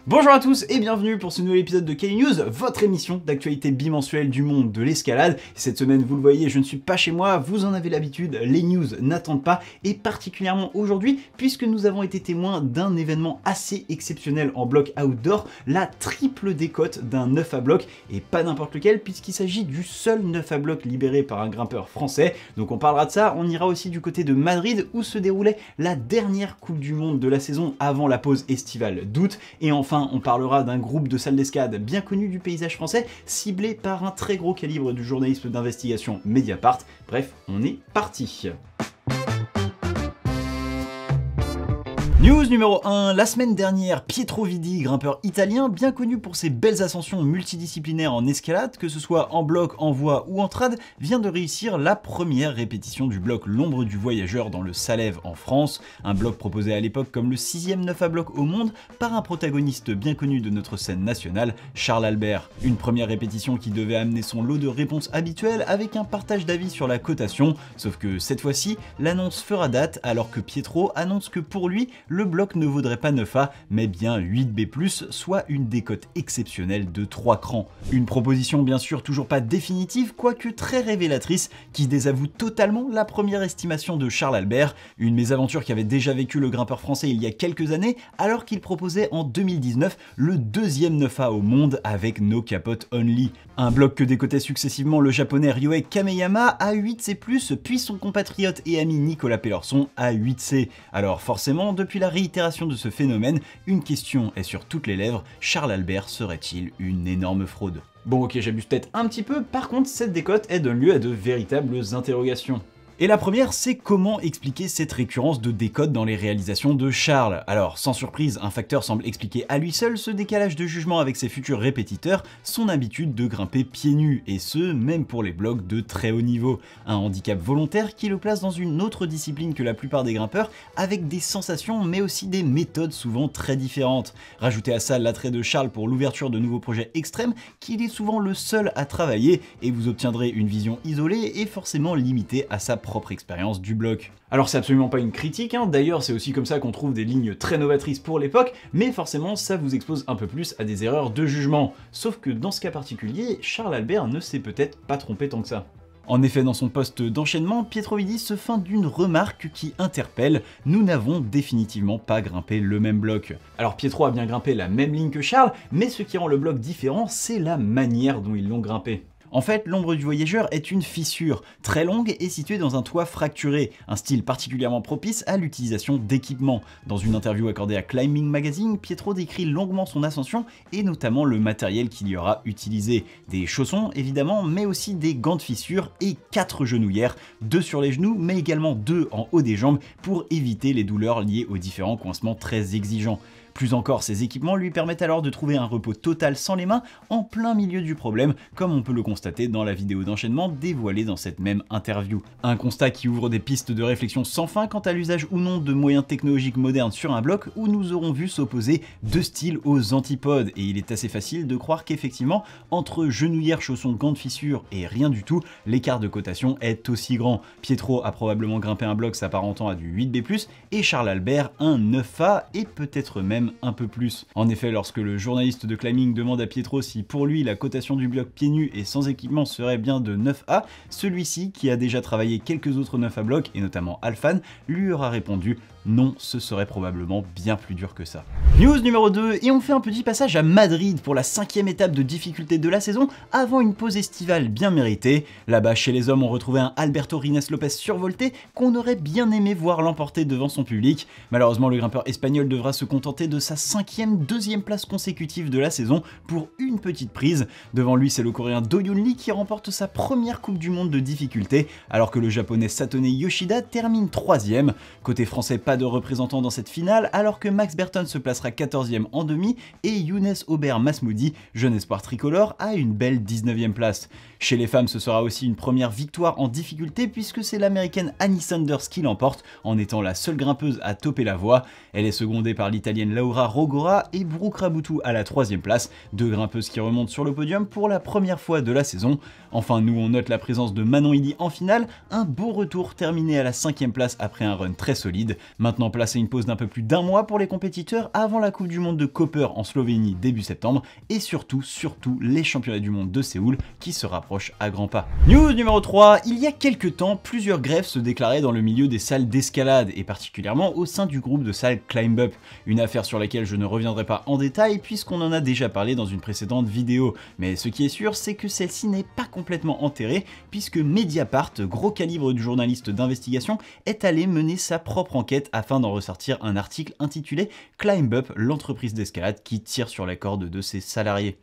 Bonjour à tous et bienvenue pour ce nouvel épisode de K-News, votre émission d'actualité bimensuelle du monde de l'escalade. Cette semaine, vous le voyez, je ne suis pas chez moi, vous en avez l'habitude, les news n'attendent pas, et particulièrement aujourd'hui, puisque nous avons été témoins d'un événement assez exceptionnel en bloc outdoor, la triple décote d'un 9 à bloc, et pas n'importe lequel, puisqu'il s'agit du seul 9 à bloc libéré par un grimpeur français. Donc on parlera de ça, on ira aussi du côté de Madrid, où se déroulait la dernière Coupe du Monde de la saison avant la pause estivale d'août, et enfin on parlera d'un groupe de salles d'escalade bien connu du paysage français, ciblé par un très gros calibre du journalisme d'investigation Mediapart. Bref, on est parti. News numéro 1, la semaine dernière, Pietro Vidi, grimpeur italien bien connu pour ses belles ascensions multidisciplinaires en escalade, que ce soit en bloc, en voie ou en trad, vient de réussir la première répétition du bloc L'Ombre du Voyageur dans le Salève en France, un bloc proposé à l'époque comme le 6e 9 à bloc au monde par un protagoniste bien connu de notre scène nationale, Charles Albert. Une première répétition qui devait amener son lot de réponses habituelles avec un partage d'avis sur la cotation, sauf que cette fois-ci, l'annonce fera date alors que Pietro annonce que pour lui, le bloc ne vaudrait pas 9A, mais bien 8B+, soit une décote exceptionnelle de 3 crans. Une proposition bien sûr toujours pas définitive, quoique très révélatrice, qui désavoue totalement la première estimation de Charles Albert, une mésaventure qu'avait déjà vécu le grimpeur français il y a quelques années, alors qu'il proposait en 2019 le deuxième 9A au monde avec No Capote Only. Un bloc que décotait successivement le japonais Ryohei Kameyama à 8C+, puis son compatriote et ami Nicolas Pelorson à 8C. Alors forcément, depuis la réitération de ce phénomène, une question est sur toutes les lèvres, Charles Albert serait-il une énorme fraude? Bon ok, j'abuse peut-être un petit peu, par contre cette décote elle donne lieu à de véritables interrogations. Et la première, c'est comment expliquer cette récurrence de décote dans les réalisations de Charles. Alors, sans surprise, un facteur semble expliquer à lui seul ce décalage de jugement avec ses futurs répétiteurs, son habitude de grimper pieds nus, et ce, même pour les blocs de très haut niveau. Un handicap volontaire qui le place dans une autre discipline que la plupart des grimpeurs, avec des sensations mais aussi des méthodes souvent très différentes. Rajoutez à ça l'attrait de Charles pour l'ouverture de nouveaux projets extrêmes, qu'il est souvent le seul à travailler, et vous obtiendrez une vision isolée et forcément limitée à sa propre expérience du bloc. Alors c'est absolument pas une critique, d'ailleurs c'est aussi comme ça qu'on trouve des lignes très novatrices pour l'époque, mais forcément ça vous expose un peu plus à des erreurs de jugement. Sauf que dans ce cas particulier, Charles Albert ne s'est peut-être pas trompé tant que ça. En effet, dans son poste d'enchaînement, Pietro Vidi se feint d'une remarque qui interpelle, nous n'avons définitivement pas grimpé le même bloc. Alors Pietro a bien grimpé la même ligne que Charles, mais ce qui rend le bloc différent, c'est la manière dont ils l'ont grimpé. En fait, l'Ombre du Voyageur est une fissure très longue et située dans un toit fracturé, un style particulièrement propice à l'utilisation d'équipements. Dans une interview accordée à Climbing Magazine, Pietro décrit longuement son ascension et notamment le matériel qu'il y aura utilisé. Des chaussons évidemment, mais aussi des gants de fissure et 4 genouillères, 2 sur les genoux mais également 2 en haut des jambes pour éviter les douleurs liées aux différents coincements très exigeants. Plus encore, ces équipements lui permettent alors de trouver un repos total sans les mains en plein milieu du problème, comme on peut le constater dans la vidéo d'enchaînement dévoilée dans cette même interview. Un constat qui ouvre des pistes de réflexion sans fin quant à l'usage ou non de moyens technologiques modernes sur un bloc où nous aurons vu s'opposer deux styles aux antipodes, et il est assez facile de croire qu'effectivement, entre genouillères, chaussons, gants de fissure et rien du tout, l'écart de cotation est aussi grand. Pietro a probablement grimpé un bloc s'apparentant à du 8B+, et Charles Albert un 9A et peut-être même un peu plus. En effet, lorsque le journaliste de Climbing demande à Pietro si pour lui la cotation du bloc pieds nus et sans équipement serait bien de 9A, celui-ci, qui a déjà travaillé quelques autres 9 à bloc et notamment Alphane, lui aura répondu non, ce serait probablement bien plus dur que ça. News numéro 2, et on fait un petit passage à Madrid pour la 5e étape de difficulté de la saison avant une pause estivale bien méritée. Là-bas, chez les hommes, on retrouvait un Alberto Rines Lopez survolté qu'on aurait bien aimé voir l'emporter devant son public. Malheureusement, le grimpeur espagnol devra se contenter de sa 5e deuxième place consécutive de la saison pour une petite prise. Devant lui, c'est le coréen Do Yoon Lee qui remporte sa première Coupe du Monde de difficulté, alors que le japonais Satone Yoshida termine 3e. Côté français, pas de représentants dans cette finale, alors que Max Burton se placera 14e en demi et Younes Aubert Masmoudi, jeune espoir tricolore, a une belle 19e place. Chez les femmes, ce sera aussi une première victoire en difficulté puisque c'est l'américaine Annie Sanders qui l'emporte en étant la seule grimpeuse à toper la voie. Elle est secondée par l'italienne Laura Rogora et Brooke Raboutou à la 3e place, 2 grimpeuses qui remontent sur le podium pour la première fois de la saison. Enfin, nous on note la présence de Manon Hidi en finale, un beau retour terminé à la 5e place après un run très solide. Maintenant place à une pause d'un peu plus d'1 mois pour les compétiteurs avant la Coupe du Monde de Koper en Slovénie début septembre et surtout les championnats du monde de Séoul qui se rapprochent à grands pas. News numéro 3, il y a quelques temps, plusieurs grèves se déclaraient dans le milieu des salles d'escalade et particulièrement au sein du groupe de salles Climb Up, une affaire sur laquelle je ne reviendrai pas en détail puisqu'on en a déjà parlé dans une précédente vidéo, mais ce qui est sûr c'est que celle-ci n'est pas complètement enterrée puisque Mediapart, gros calibre du journaliste d'investigation, est allé mener sa propre enquête afin d'en ressortir un article intitulé Climb Up, l'entreprise d'escalade qui tire sur la corde de ses salariés.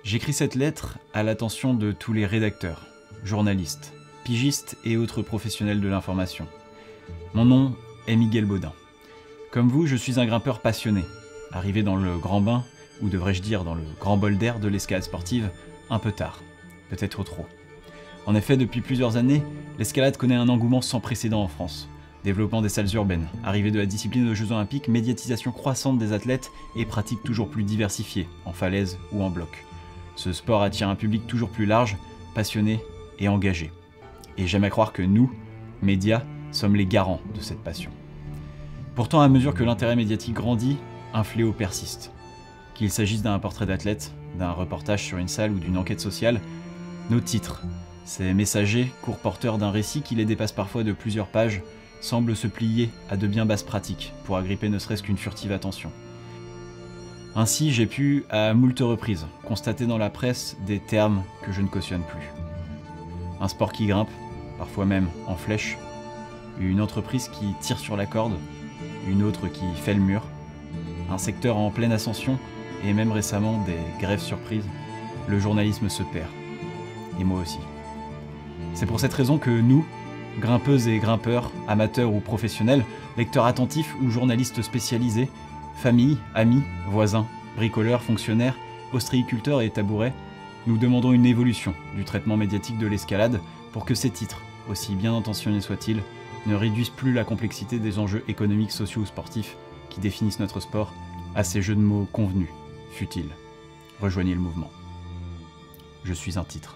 J'écris cette lettre à l'attention de tous les rédacteurs, journalistes, pigistes et autres professionnels de l'information. Mon nom est Miguel Baudin. Comme vous, je suis un grimpeur passionné, arrivé dans le grand bain, ou devrais-je dire dans le grand bol d'air de l'escalade sportive, un peu tard, peut-être trop. En effet, depuis plusieurs années, l'escalade connaît un engouement sans précédent en France. Développement des salles urbaines, arrivée de la discipline aux Jeux Olympiques, médiatisation croissante des athlètes et pratiques toujours plus diversifiées, en falaise ou en bloc. Ce sport attire un public toujours plus large, passionné et engagé. Et j'aime à croire que nous, médias, sommes les garants de cette passion. Pourtant, à mesure que l'intérêt médiatique grandit, un fléau persiste. Qu'il s'agisse d'un portrait d'athlète, d'un reportage sur une salle ou d'une enquête sociale, nos titres, ces messagers, courts porteurs d'un récit qui les dépasse parfois de plusieurs pages, semblent se plier à de bien basses pratiques pour agripper ne serait-ce qu'une furtive attention. Ainsi, j'ai pu, à moult reprises, constater dans la presse des termes que je ne cautionne plus. Un sport qui grimpe, parfois même en flèche, une entreprise qui tire sur la corde, une autre qui fait le mur, un secteur en pleine ascension et même récemment des grèves surprises. Le journalisme se perd. Et moi aussi. C'est pour cette raison que nous, grimpeuses et grimpeurs, amateurs ou professionnels, lecteurs attentifs ou journalistes spécialisés, familles, amis, voisins, bricoleurs, fonctionnaires, ostréiculteurs et tabourets, nous demandons une évolution du traitement médiatique de l'escalade pour que ces titres, aussi bien intentionnés soient-ils, ne réduisent plus la complexité des enjeux économiques, sociaux ou sportifs qui définissent notre sport à ces jeux de mots convenus, futiles. Rejoignez le mouvement. Je suis un titre.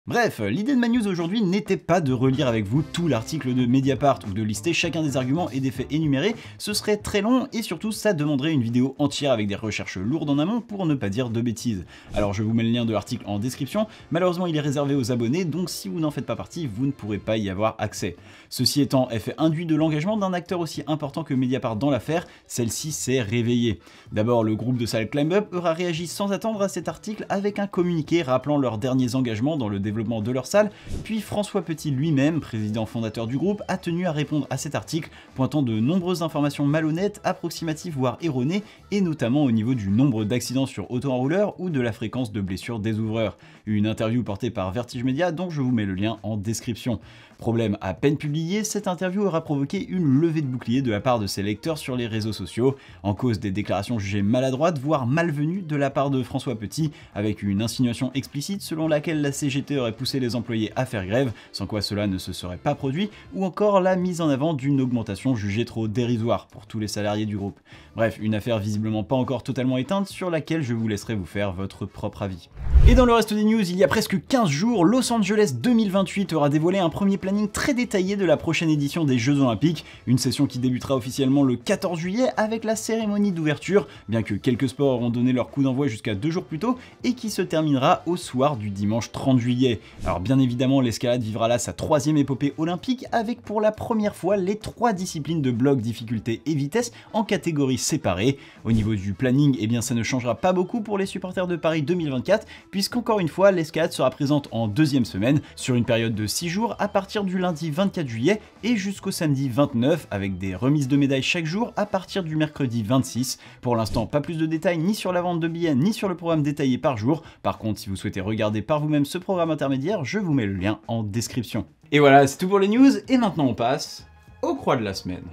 Bref, l'idée de ma news aujourd'hui n'était pas de relire avec vous tout l'article de Mediapart ou de lister chacun des arguments et des faits énumérés, ce serait très long et surtout ça demanderait une vidéo entière avec des recherches lourdes en amont pour ne pas dire de bêtises. Alors je vous mets le lien de l'article en description, malheureusement il est réservé aux abonnés donc si vous n'en faites pas partie, vous ne pourrez pas y avoir accès. Ceci étant, effet induit de l'engagement d'un acteur aussi important que Mediapart dans l'affaire, celle-ci s'est réveillée. D'abord le groupe de salles Climb Up aura réagi sans attendre à cet article avec un communiqué rappelant leurs derniers engagements dans le développement de leur salle, puis François Petit lui-même, président fondateur du groupe, a tenu à répondre à cet article, pointant de nombreuses informations malhonnêtes, approximatives voire erronées, et notamment au niveau du nombre d'accidents sur auto-enrouleurs ou de la fréquence de blessures des ouvreurs. Une interview portée par Vertige Media dont je vous mets le lien en description. Problème à peine publié, cette interview aura provoqué une levée de bouclier de la part de ses lecteurs sur les réseaux sociaux, en cause des déclarations jugées maladroites, voire malvenues de la part de François Petit, avec une insinuation explicite selon laquelle la CGT aurait poussé les employés à faire grève, sans quoi cela ne se serait pas produit, ou encore la mise en avant d'une augmentation jugée trop dérisoire pour tous les salariés du groupe. Bref, une affaire visiblement pas encore totalement éteinte sur laquelle je vous laisserai vous faire votre propre avis. Et dans le reste des news, il y a presque 15 jours, Los Angeles 2028 aura dévoilé un premier planning très détaillé de la prochaine édition des Jeux Olympiques, une session qui débutera officiellement le 14 juillet avec la cérémonie d'ouverture, bien que quelques sports auront donné leur coup d'envoi jusqu'à 2 jours plus tôt, et qui se terminera au soir du dimanche 30 juillet. Alors bien évidemment, l'escalade vivra là sa 3e épopée olympique, avec pour la première fois les 3 disciplines de bloc, difficulté et vitesse en catégories séparées. Au niveau du planning, eh bien ça ne changera pas beaucoup pour les supporters de Paris 2024, puisqu'encore une fois, l'escalade sera présente en 2e semaine, sur une période de 6 jours à partir du lundi 24 juillet et jusqu'au samedi 29, avec des remises de médailles chaque jour à partir du mercredi 26. Pour l'instant, pas plus de détails ni sur la vente de billets ni sur le programme détaillé par jour. Par contre, si vous souhaitez regarder par vous-même ce programme intermédiaire, je vous mets le lien en description. Et voilà, c'est tout pour les news, et maintenant on passe aux croix de la semaine.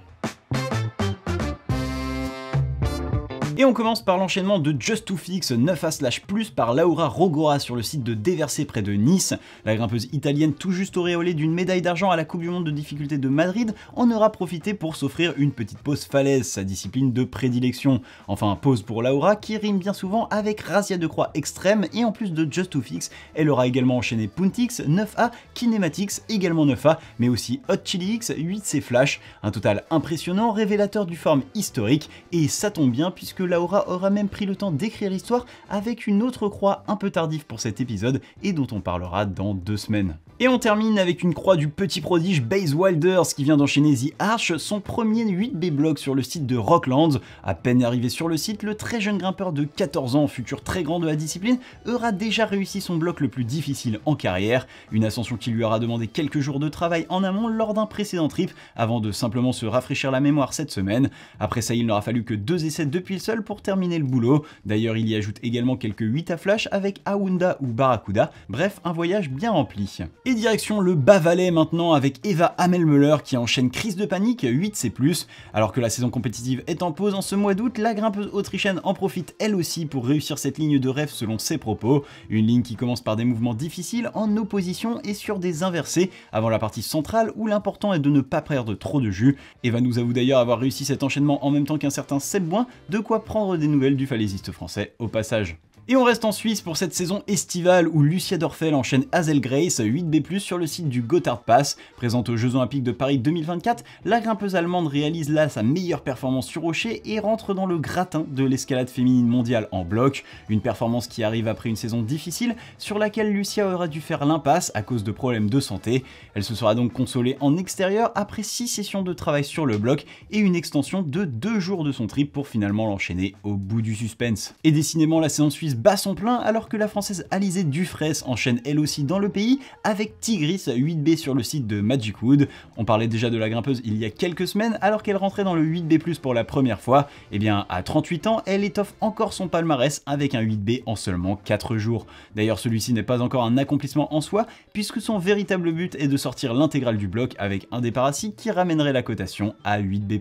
Et on commence par l'enchaînement de Just to Fix 9A/+ par Laura Rogora sur le site de Déversé près de Nice. La grimpeuse italienne tout juste auréolée d'une médaille d'argent à la Coupe du Monde de difficulté de Madrid en aura profité pour s'offrir une petite pause falaise, sa discipline de prédilection. Enfin, pause pour Laura qui rime bien souvent avec razzia de croix extrême, et en plus de Just to Fix, elle aura également enchaîné Puntix, 9A, Kinematics, également 9A, mais aussi Hot Chili X, 8C Flash, un total impressionnant, révélateur du forme historique, et ça tombe bien puisque Laura aura même pris le temps d'écrire l'histoire avec une autre croix un peu tardive pour cet épisode et dont on parlera dans 2 semaines. Et on termine avec une croix du petit prodige Baze Wilders qui vient d'enchaîner The Arch, son premier 8B block sur le site de Rocklands. À peine arrivé sur le site, le très jeune grimpeur de 14 ans, futur très grand de la discipline, aura déjà réussi son bloc le plus difficile en carrière, une ascension qui lui aura demandé quelques jours de travail en amont lors d'un précédent trip avant de simplement se rafraîchir la mémoire cette semaine. Après ça, il n'aura fallu que 2 essais depuis le sol pour terminer le boulot. D'ailleurs, il y ajoute également quelques 8 à flash avec Aounda ou Barracuda, bref, un voyage bien rempli. Et direction le Bas-Valais maintenant avec Eva Hammelmöller qui enchaîne crise de panique 8C+. Alors que la saison compétitive est en pause en ce mois d'août, la grimpeuse autrichienne en profite elle aussi pour réussir cette ligne de rêve selon ses propos. Une ligne qui commence par des mouvements difficiles en opposition et sur des inversés avant la partie centrale où l'important est de ne pas perdre trop de jus. Eva nous avoue d'ailleurs avoir réussi cet enchaînement en même temps qu'un certain Seb Boin, de quoi prendre des nouvelles du falaisiste français au passage. Et on reste en Suisse pour cette saison estivale où Lucia Dorfel enchaîne Hazel Grace 8B+, sur le site du Gotthard Pass. Présente aux Jeux Olympiques de Paris 2024, la grimpeuse allemande réalise là sa meilleure performance sur rocher et rentre dans le gratin de l'escalade féminine mondiale en bloc. Une performance qui arrive après une saison difficile sur laquelle Lucia aura dû faire l'impasse à cause de problèmes de santé. Elle se sera donc consolée en extérieur après 6 sessions de travail sur le bloc et une extension de 2 jours de son trip pour finalement l'enchaîner au bout du suspense. Et décidément, la saison suisse bat son plein alors que la française Alizée Dufresne enchaîne elle aussi dans le pays avec Tigris 8B sur le site de Magic Wood. On parlait déjà de la grimpeuse il y a quelques semaines alors qu'elle rentrait dans le 8B+ pour la première fois. Et bien à 38 ans, elle étoffe encore son palmarès avec un 8B en seulement 4 jours. D'ailleurs celui-ci n'est pas encore un accomplissement en soi puisque son véritable but est de sortir l'intégrale du bloc avec un départ assis qui ramènerait la cotation à 8B+.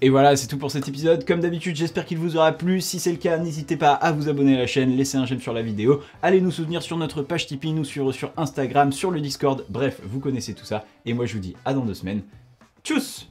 Et voilà, c'est tout pour cet épisode. Comme d'habitude, j'espère qu'il vous aura plu. Si c'est le cas, n'hésitez pas à vous abonner à la chaîne, laisser un j'aime sur la vidéo, allez nous soutenir sur notre page Tipeee, nous suivre sur Instagram, sur le Discord, bref, vous connaissez tout ça. Et moi, je vous dis à dans 2 semaines. Tchuss!